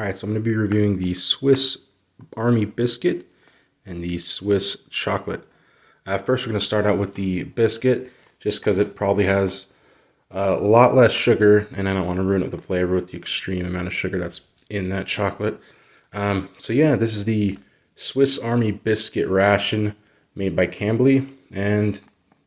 Alright, so I'm going to be reviewing the Swiss Army Biscuit and the Swiss Chocolate. First we're going to start out with the Biscuit, just because it probably has a lot less sugar, and I don't want to ruin it with the flavor with the extreme amount of sugar that's in that chocolate. So yeah, this is the Swiss Army Biscuit Ration made by Cambly, and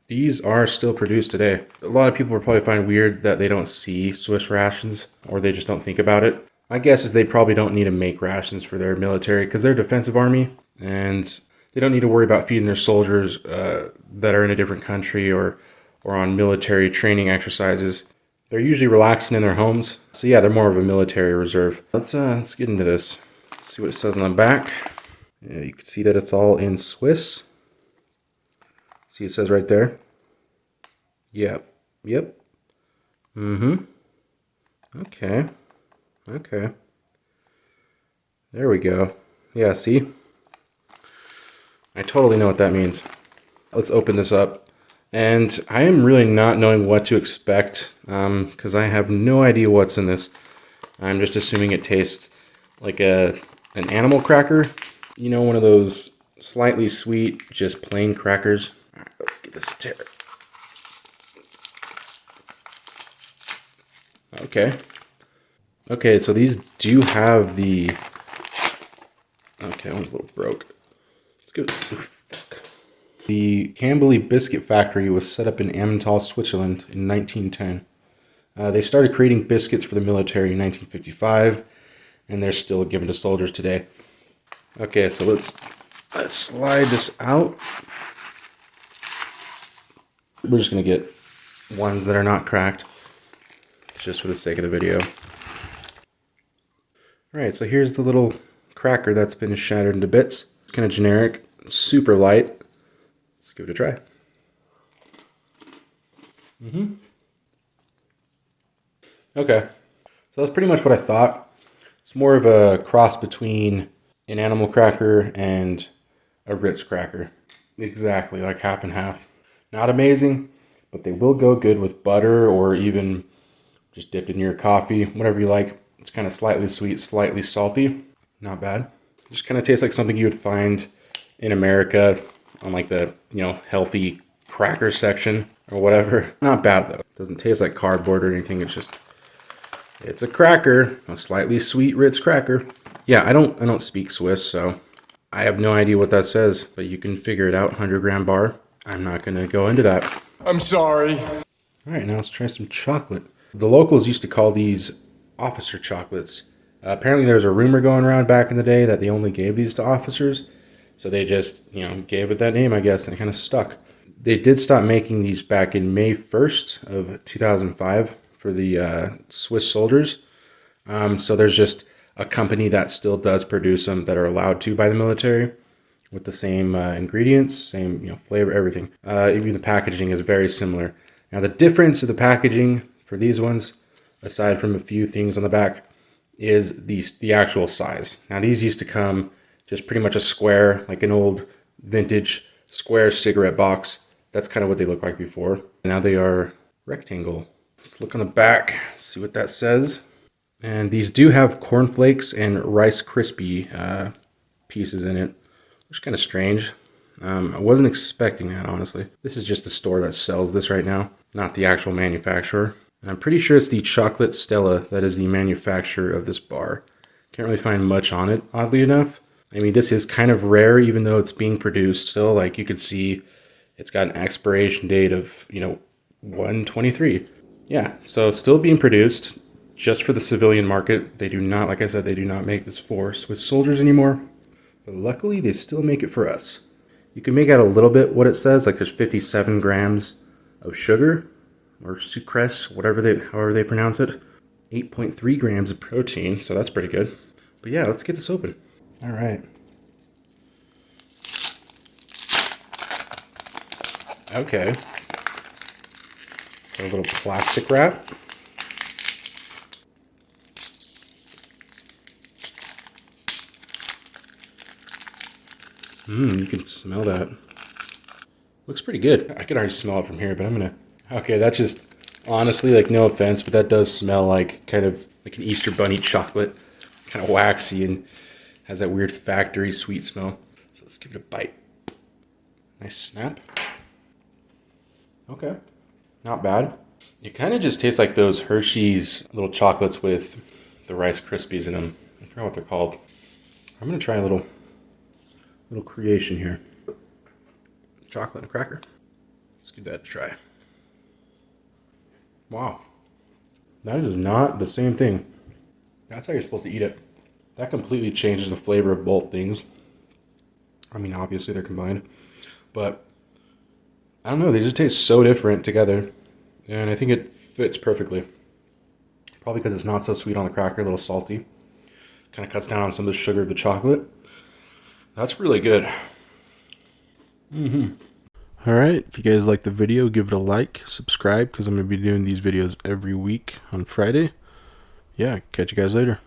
these are still produced today. A lot of people will probably find weird that they don't see Swiss rations, or they just don't think about it. My guess is they probably don't need to make rations for their military because they're a defensive army, and they don't need to worry about feeding their soldiers that are in a different country or on military training exercises. They're usually relaxing in their homes. So yeah, they're more of a military reserve. Let's get into this. Let's see what it says on the back. Yeah, you can see that it's all in Swiss. See, it says right there. Yep. Okay. There we go. Yeah, see? I totally know what that means. Let's open this up. And I am really not knowing what to expect because I have no idea what's in this. I'm just assuming it tastes like an animal cracker. You know, one of those slightly sweet, just plain crackers. All right, let's get this tear. Okay, so these do have the... Okay, that one's a little broke. Let's go. Fuck. The Cambly Biscuit Factory was set up in Emmental, Switzerland in 1910. They started creating biscuits for the military in 1955, and they're still given to soldiers today. Okay, so let's slide this out. We're just going to get ones that are not cracked, just for the sake of the video. Alright, so here's the little cracker that's been shattered into bits. Kind of generic, super light. Let's give it a try. Okay, so that's pretty much what I thought. It's more of a cross between an animal cracker and a Ritz cracker. Exactly, like half and half. Not amazing, but they will go good with butter or even just dipped in your coffee, whatever you like. It's kind of slightly sweet, slightly salty. Not bad. Just kind of tastes like something you would find in America on like the, healthy cracker section or whatever. Not bad though. Doesn't taste like cardboard or anything. It's a cracker, a slightly sweet Ritz cracker. Yeah, I don't speak Swiss, so I have no idea what that says, but you can figure it out. 100-gram bar. I'm not going to go into that. I'm sorry. All right, now let's try some chocolate. The locals used to call these officer chocolates. Apparently there was a rumor going around back in the day that they only gave these to officers. So they just, gave it that name, I guess, and it kind of stuck. They did stop making these back in May 1st of 2005 for the Swiss soldiers. So there's just a company that still does produce them that are allowed to by the military with the same ingredients, same flavor, everything. Even the packaging is very similar. Now the difference of the packaging for these ones, aside from a few things on the back, is the actual size. Now these used to come just pretty much a square, like an old vintage square cigarette box. That's kind of what they looked like before. Now they are rectangle. Let's look on the back, see what that says. And these do have cornflakes and Rice Krispie pieces in it, which is kind of strange. I wasn't expecting that, honestly. This is just the store that sells this right now, not the actual manufacturer. And I'm pretty sure it's the Chocolate Stella that is the manufacturer of this bar. Can't really find much on it, oddly enough. I mean, this is kind of rare, even though it's being produced. Still, like, you could see it's got an expiration date of, 1/23. Yeah, so still being produced just for the civilian market. They do not, like I said, they do not make this for Swiss soldiers anymore. But luckily, they still make it for us. You can make out a little bit what it says, like there's 57 grams of sugar, or sucrose, however they pronounce it. 8.3 grams of protein, so that's pretty good. But yeah, let's get this open. All right. Okay. Got a little plastic wrap. You can smell that. Looks pretty good. I can already smell it from here, but I'm gonna... Okay, that just... Honestly, like, no offense, but that does smell like kind of like an Easter Bunny chocolate. kind of waxy and has that weird factory sweet smell. So let's give it a bite. Nice snap. Okay, not bad. It kind of just tastes like those Hershey's little chocolates with the Rice Krispies in them. I forgot what they're called. I'm gonna try a little creation here. Chocolate and a cracker. Let's give that a try. Wow. That is not the same thing. That's how you're supposed to eat it. That completely changes the flavor of both things. I mean, obviously they're combined, but I don't know, they just taste so different together, and I think it fits perfectly. Probably because it's not so sweet on the cracker, a little salty. Kind of cuts down on some of the sugar of the chocolate. That's really good. Alright, if you guys like the video, give it a like, subscribe, because I'm going to be doing these videos every week on Friday. Yeah, catch you guys later.